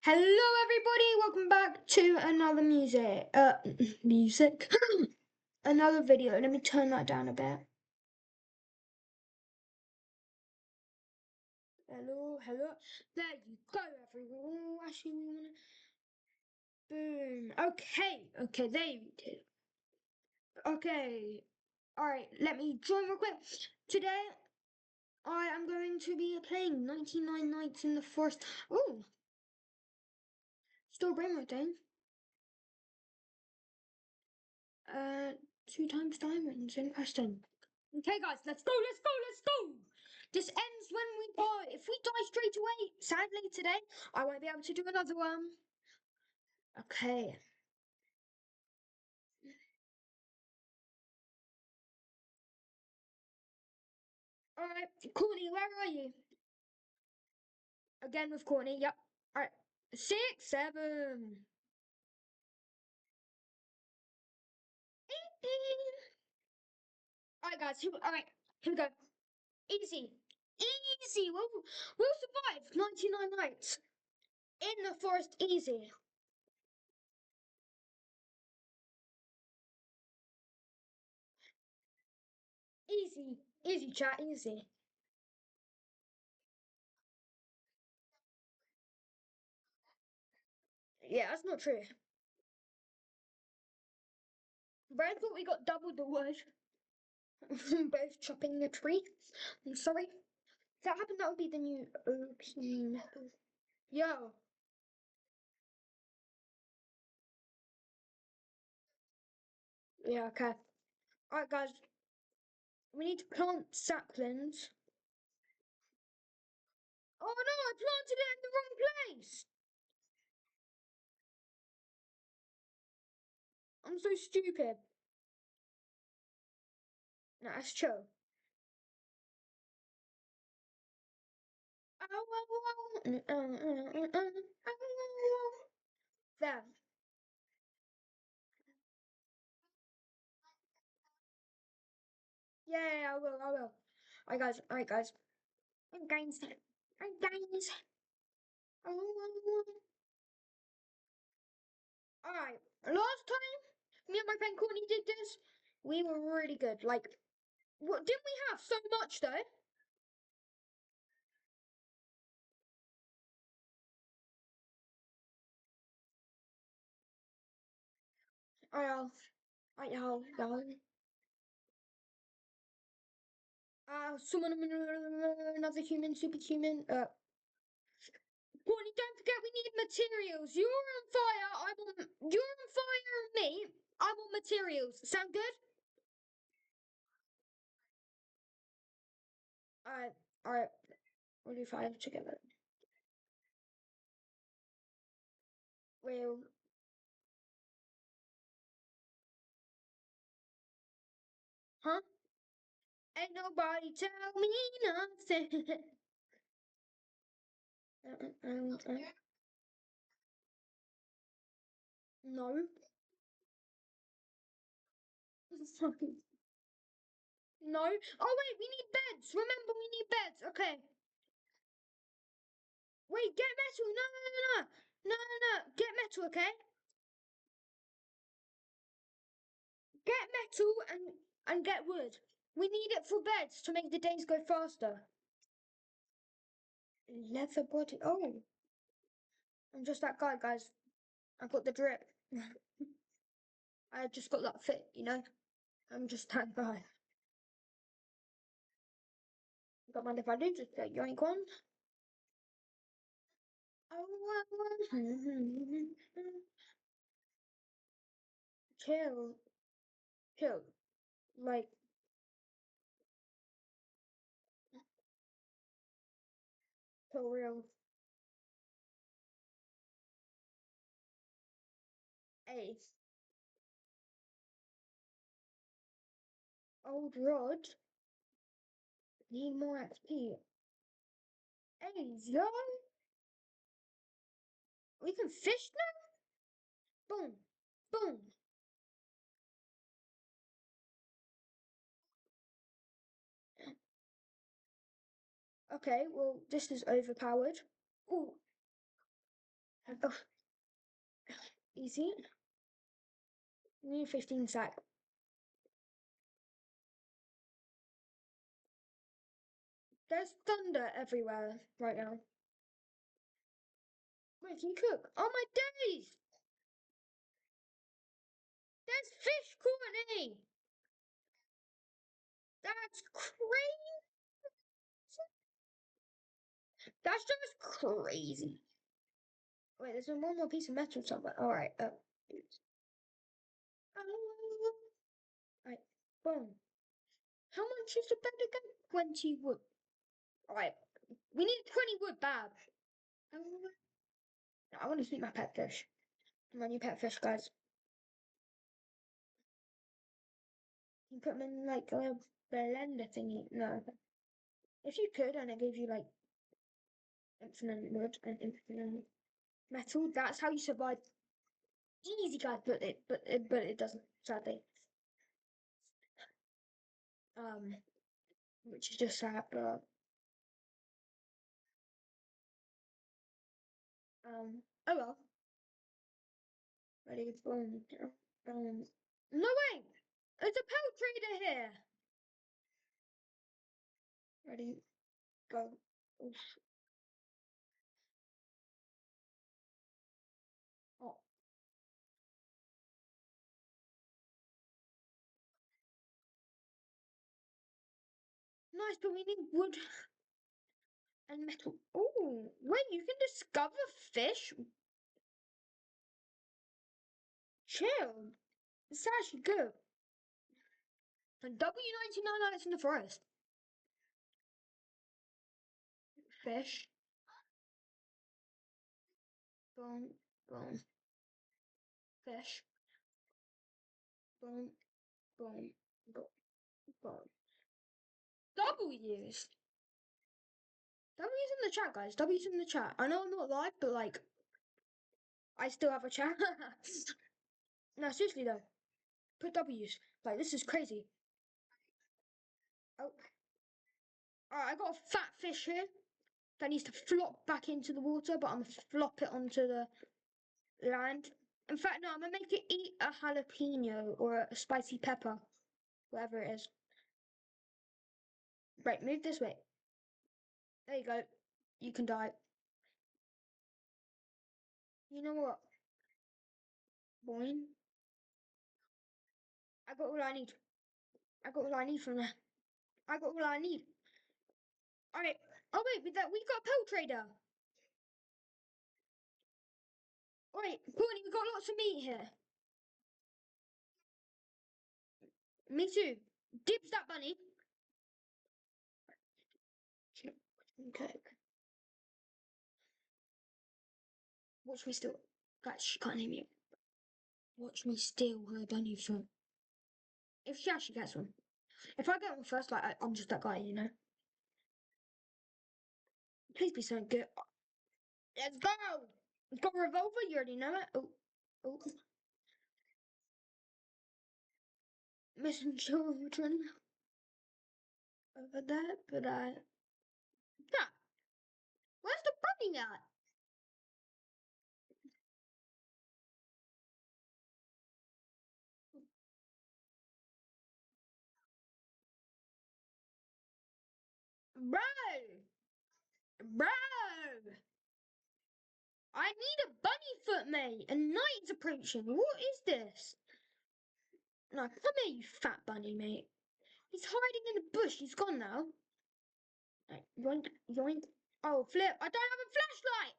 Hello everybody, welcome back to another music, another video. Let me turn that down a bit. Hello. There you go everyone. Ooh, actually, boom. Okay, there you did. Okay, alright, let me join real quick. Today, I am going to be playing 99 Nights in the Forest. Ooh, still brain thing. 2 times diamonds, interesting. Okay, guys, let's go. This ends when we die. If we die straight away, sadly today, I won't be able to do another one. Okay. Alright, Courtney, where are you? Again with Courtney, yep. Alright, 6, 7. Alright, guys, alright, here we go. Easy. We'll survive 99 nights in the forest, easy. Easy, chat, easy. Yeah, that's not true. Brad thought we got double the wood. Both chopping a tree. I'm sorry. If that happened, that would be the new OP method. Yo. Yeah, okay. Alright, guys. We need to plant saplings. Oh no, I planted it in the wrong place. I'm so stupid. No, that's true. There. Yeah, I will. Alright, guys. Guys. Alright, last time me and my friend Courtney did this, we were really good. Like, what didn't we have so much though? Oh, yeah. Summon another human, superhuman. Courtney, don't forget we need materials. You're on fire. You're on fire. And me. I'm on materials. Sound good? Alright. We'll do 5 together. Well, huh? Ain't nobody tell me nothing. No. No. Oh wait, we need beds. Remember, we need beds. Okay. Wait, get metal. No. Get metal, okay? Get metal and get wood. We need it for beds to make the days go faster. Leather body. Oh, I'm just that guy, guys. I got the drip. I just got that fit, you know? I'm just that guy. Don't mind if I do, just get yoink one. Chill. Chill. Like, for real. Ace. Old rod. Need more XP. Ace, yo. We can fish now? Boom. Okay, well, this is overpowered. Ooh, Oh, easy. We need 15 sec. There's thunder everywhere right now. Wait, can you cook? Oh my days! There's fish, Courtney! That's crazy! That's just crazy. Wait, there's one more piece of metal somewhere. Alright, Alright, boom. How much is the bed again? 20 wood. Alright, we need 20 wood, bad. I want to feed my pet fish. My new pet fish, guys. You put them in like a blender thingy. No. If you could, and it gave you like infinite wood and infinite metal, that's how you survive. Easy, guys, but it doesn't, sadly. Which is just sad, but oh well. Ready, boom, no way! There's a pelt trader here! Ready, go. Oof. Oh, nice, but we need wood and metal. Oh, wait, you can discover fish? Chill. It's actually good. And W99 nights in the forest. Fish. Boom, boom. Fish. Boom, boom, boom, boom. W's. W's in the chat, guys. W's in the chat. I know I'm not live, but like, I still have a chat. No, seriously though. Put W's. Like, this is crazy. Oh. Alright, I got a fat fish here that needs to flop back into the water, but I'm gonna flop it onto the land. In fact, no, I'm gonna make it eat a jalapeno or a spicy pepper, whatever it is. Right, move this way. There you go. You can die. You know what? Boing. I got all I need. I got all I need from there. I got all I need. Alright. Oh wait, with that we got a pelt trader. Alright, Courtney, we got lots of meat here. Me too. Dibs that bunny. Okay. Watch me steal. Guys, she can't hear me. Watch me steal her bunny from. If she actually gets one. If I get one first, like I'm just that guy, you know. Please be something good. Let's go. Got a revolver. You already know it. Oh, oh. Missing children over there, but yeah. Where's the bunny at? Bro! Bro! I need a bunny foot, mate! And night's approaching. What is this? No, come here, you fat bunny, mate. He's hiding in the bush. He's gone now. Right, yoink, yoink. Oh, flip. I don't have a flashlight!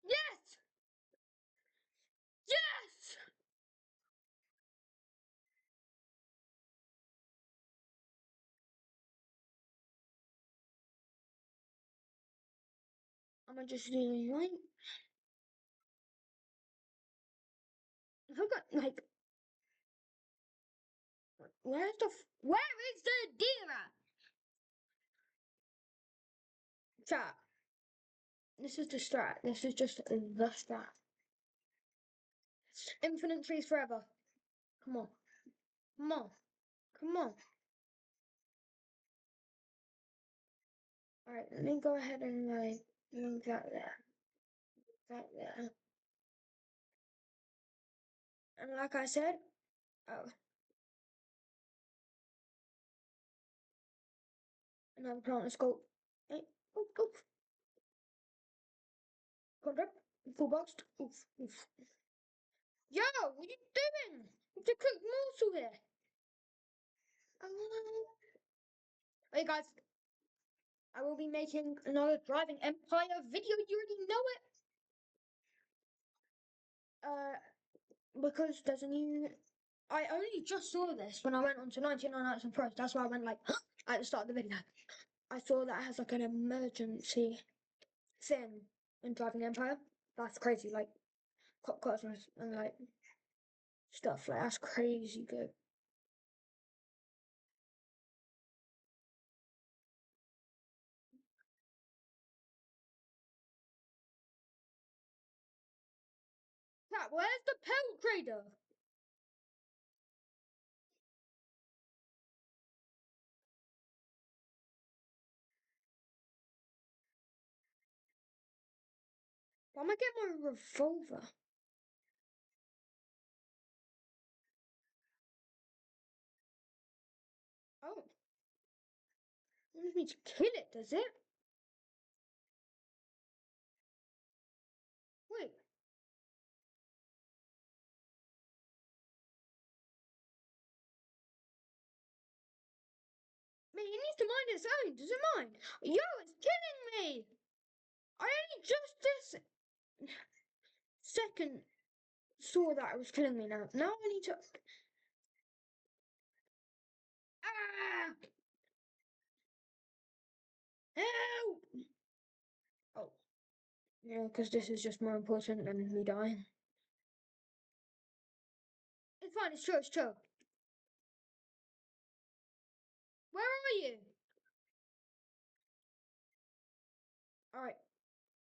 Yes! Yes! I'm gonna just do yoink. I've got, like, where is the deer at? Chat. This is the strat. This is just the strat. Infinite trees forever. Come on. Come on. Come on. Alright, let me go ahead and like move that there. That there. And like I said, oh, another plant, let's go. Hey, oof, oof. Contract, full boxed. Oof, oof. Yo, what you doing? It's a cooked morsel here. Hey guys, I will be making another Driving Empire video. You already know it. Because there's a new. I only just saw this when I went on to 99 Nights and Pros. That's why I went like at the start of the video. I saw that it has like an emergency thing in Driving Empire. That's crazy, like cop customers and like stuff. Like that's crazy good. Cat, where's the pelt trader? Why am I getting my revolver? Oh, it wants me to kill it, does it? Wait, man, it needs to mind its own. Does it mind? Yo, it's killing me! I only just this second saw that it was killing me now. Now I need to. Ah! Help! Oh, yeah, because this is just more important than me dying. It's fine, it's true, it's true. Where are you? Alright,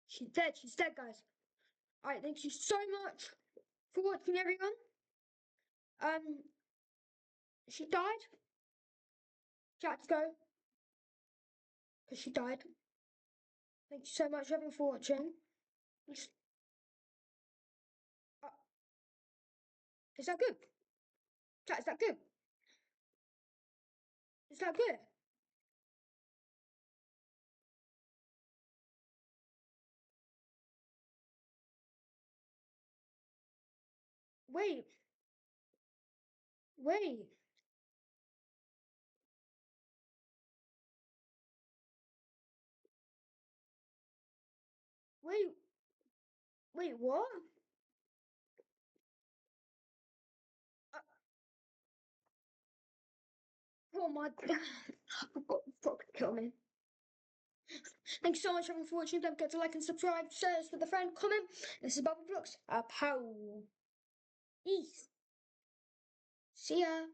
she's dead, guys. Alright, thank you so much for watching, everyone. Um, she died. She had to go, because she died. Thank you so much, everyone, for watching. Uh, is that good? Chat, is that good? Is that good? Wait, wait, wait, wait, what? Uh, oh my god. God, fuck, kill me. Thank you so much everyone for watching. Don't forget to like and subscribe, share this with a friend, comment. This is Bubble Vlogs. Pow. Peace. See ya.